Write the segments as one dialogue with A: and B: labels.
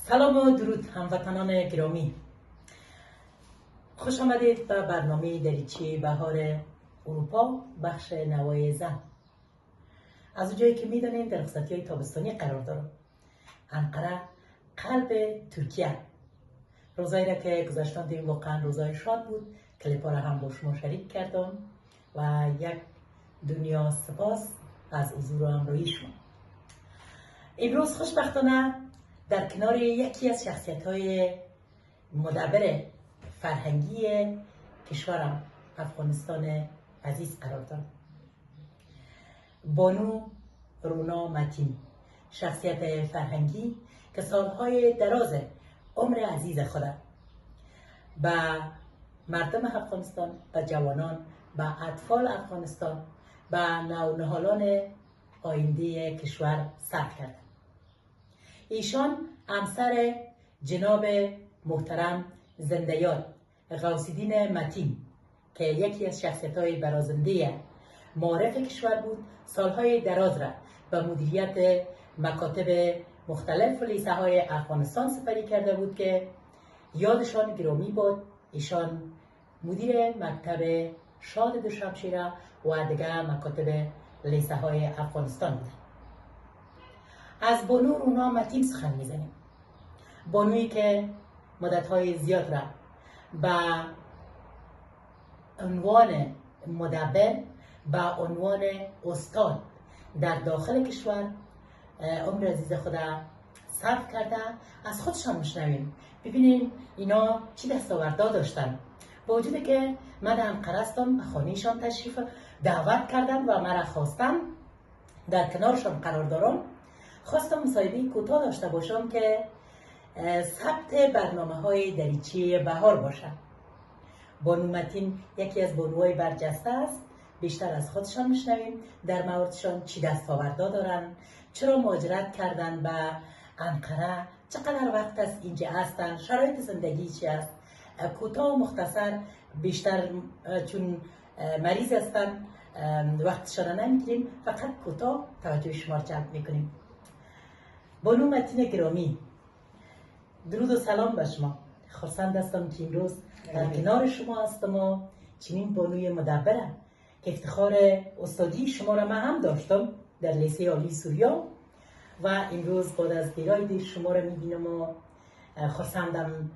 A: سلام و درود هموطنان گرامی، خوش آمدید به برنامه دریچه بهار اروپا بخش نوای زن. از اونجایی که میدانیم در رخصتی های تابستانی قرار دارم. انقره قلب ترکیه. روزایی را که گذاشتم دیدیم واقعا روزای شاد بود. کلیپا را هم با شما شریک کردم و یک دنیا سپاس از حضور و همراهی شما. امروز خوشبختانه در کنار یکی از شخصیت‌های مدبر فرهنگی کشورم افغانستان عزیز قرار دارم. بانو رونا متین، شخصیت فرهنگی که سالهای دراز عمر عزیز خود به مردم افغانستان، به جوانان، به اطفال افغانستان، به نونهالان آینده کشور صرف کرد. ایشان همسر جناب محترم زنده‌یاد غوث‌الدین متین که یکی از شخصیت‌های برازنده معارف کشور بود، سالهای دراز را به مدیریت مکاتب مختلف و لیسه‌های افغانستان سپری کرده بود که یادشان گرامی بود. ایشان مدیر مکتب شاد دوشمشیره و دیگر مکاتب لیسه‌های افغانستان بود. از بانو رونا متین سخن میزنیم. بانویی که مدت‌های زیاد را به عنوان مدبر، به عنوان استاد در داخل کشور عمر عزیز خود صرف کرده. از خودشان میشنویم ببینیم اینا چی دستاوردها داشتن. با وجودی که من انقره هستم، به خانه‌شان تشریف دعوت کردن و مرا خواستن در کنارشان قرار دارم. خواستم مصاحبه کوتاه داشته باشم که ثبت برنامه‌های دریچه بهار باشد. بانو متین یکی از بانوهای برجسته است. بیشتر از خودشان میشنویم در موردشان چی دستاوردها دارن، چرا مهاجرت کردن به انقره، چقدر وقت است اینجا هستن، شرایط زندگی چی است. کوتاه و مختصر، بیشتر چون مریض هستن وقتشان نمیگیریم، فقط کوتاه توجه شما را جلب میکنیم. بانو متین گرامی، درود و سلام به شما. خرسند هستم که امروز در کنار شما هستم و چنین بانوی مدبره که افتخار استادی شما را من هم داشتم در لیسه عالی سوریا و امروز بعد از دیرای دیر شما را میبینم و خرسندم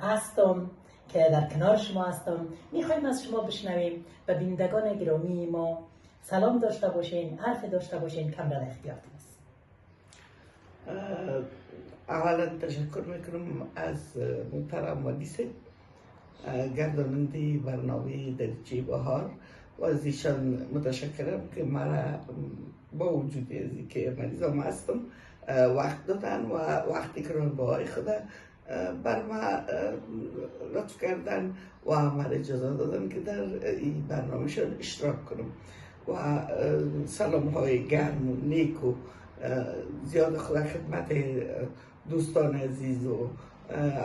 A: هستم که در کنار شما هستم. میخوایم از شما بشنویم و بینندگان گرامی ما سلام داشته باشین، حرف داشته باشین، کاملا اختیارتون است.
B: اولا تشکر میکنم از محترم ولیس گرداننده برنامه دریچه بهار و از ایشان متشکرم که مرا با وجود ازی که مریضم هستم وقت دادن و وقتی که راهنمایی خود بر ما لطف کردن و مرا اجازه دادن که در این برنامهشان اشتراک کنم و سلام های گرم و نیک و زیاد خدا خدمت دوستان عزیز و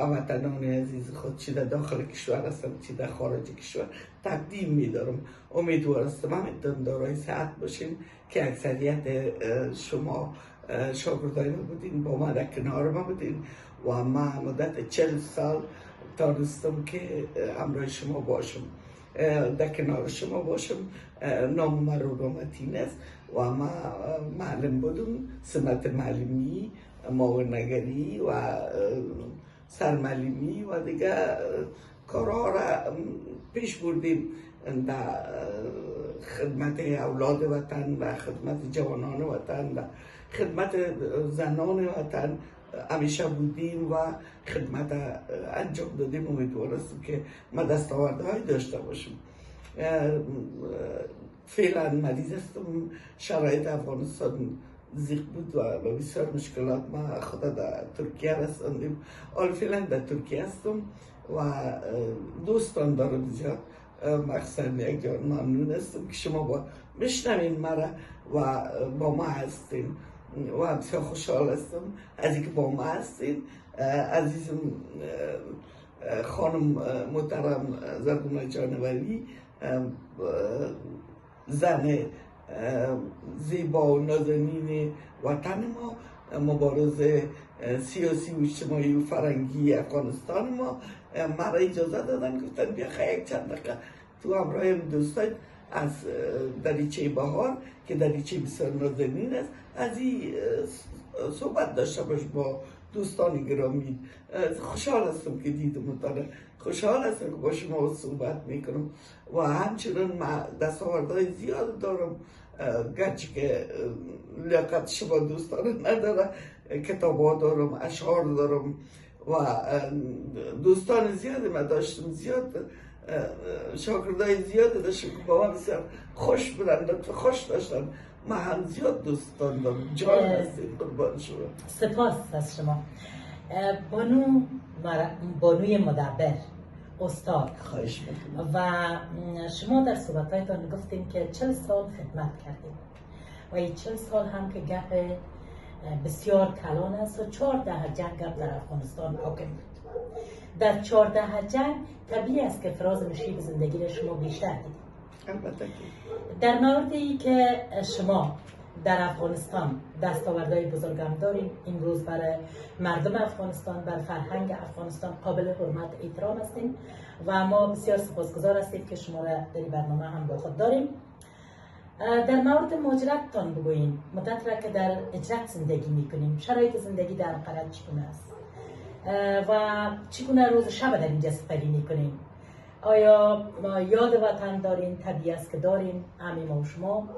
B: هموطنان عزیز خود چی در داخل کشور هستم چی در خارج کشور تقدیم می‌دارم. امیدوار هستم همینطور دارای صحت باشین که اکثریت شما شاگردای ما بودین، با ما در کنار ما بودین و ما مدت 40 سال تانستم که همراه شما باشم، در کنار شما باشم. نام من رونا متین است و ما معلم بودم، سمت معلمی، معاونگری و سرمعلمی و دیگه کارها را پیش بردیم در خدمت اولاد وطن و خدمت جوانان وطن و خدمت زنان وطن همیشه بودیم و خدمت انجام دادیم. امیدوار هستم که ما دستاوردهایی داشته باشیم. فعلا مریض هستم، شرایط افغانستان زیق بود و بسیار مشکلات ما خود در ترکیه رساندیم. حال فعلا در ترکیه هستم و دوستان دارم زیاد. مخصوصا یک جان ممنون هستم که شما با بشنوین مرا و با ما هستین و بسیار خوشحال هستم از اینکه با ما هستین. عزیزم خانم محترم زرگونه جانوری، زن زیبا و نازنین وطن ما مبارزه سیاسی و اجتماعی و فرنگی افغانستان ما مرا اجازه دادن، گفتن بیا یک چند دقیقه تو همراه دوستای از دریچه بهار که دریچه بسیار نازنین است از این صحبت داشته باش با دوستان گرامی. خوشحال هستم که دیدم تانه، خوشحال هستم که با شما صحبت میکنم و همچنین دستاوردهای زیاد دارم، گرچه که لیاقت شما دوستان نداره. کتابا دارم، اشعار دارم و دوستان زیادی ما داشتم، زیاد شاگردای زیاد داشتم که با من بسیار خوش بودن، خوش داشتن. ما هم زیاد دوستان دارم، جان هستید، قربان شما.
A: سپاس از شما. بانوی مدبر، استاد،
B: خواهش میکنم.
A: و شما در صحبتایتان گفتیم که 40 سال خدمت کردیم و این 40 سال هم که گپ بسیار کلان است و 14 جنگ در افغانستان حاکم بود. در 14 جنگ طبیعی است که فراز نشیب زندگی را شما بیشتر دیدید.
B: البته که
A: در موردی که شما در افغانستان دستاوردهای بزرگم دارید، امروز برای مردم افغانستان، بر فرهنگ افغانستان قابل حرمت احترام هستیم و ما بسیار سپاسگزار هستیم که شما را در این برنامه هم با خود داریم. در مورد مهاجرتتان بگوییم، مدت را که در اجرت زندگی میکنیم، شرایط زندگی در انقره چگونه است و چگونه روز شب در اینجا سپری میکنیم؟ آیا یاد وطن دارین؟ طبیعی است که دارین، همه ما و شما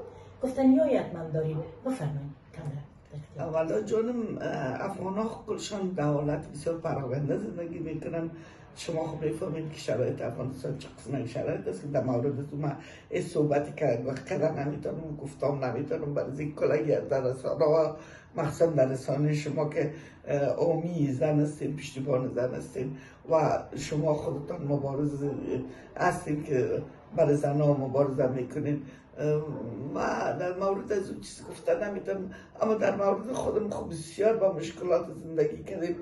A: گفتنی های حتما دارین. بفرمایید کاملا.
B: اولا جانم، افغان ها کلشان در حالت بسیار پراکنده زندگی میکنن. شما خب میفهمید که شرایط افغانستان چه قسمه شرایط است که در مورد تو من این صحبتی کردن نمیتونم، گفتم نمیتونم، برای این کلگی در رسانه ها، مخصوصا در رسانه شما که عامی زن هستین، پشتیبان زن هستین و شما خودتان مبارز هستین که برای زن ها مبارزه میکنین. ما در مورد از اون چیزی گفتن نمیتونم، اما در مورد خودم خب بسیار با مشکلات زندگی کردیم.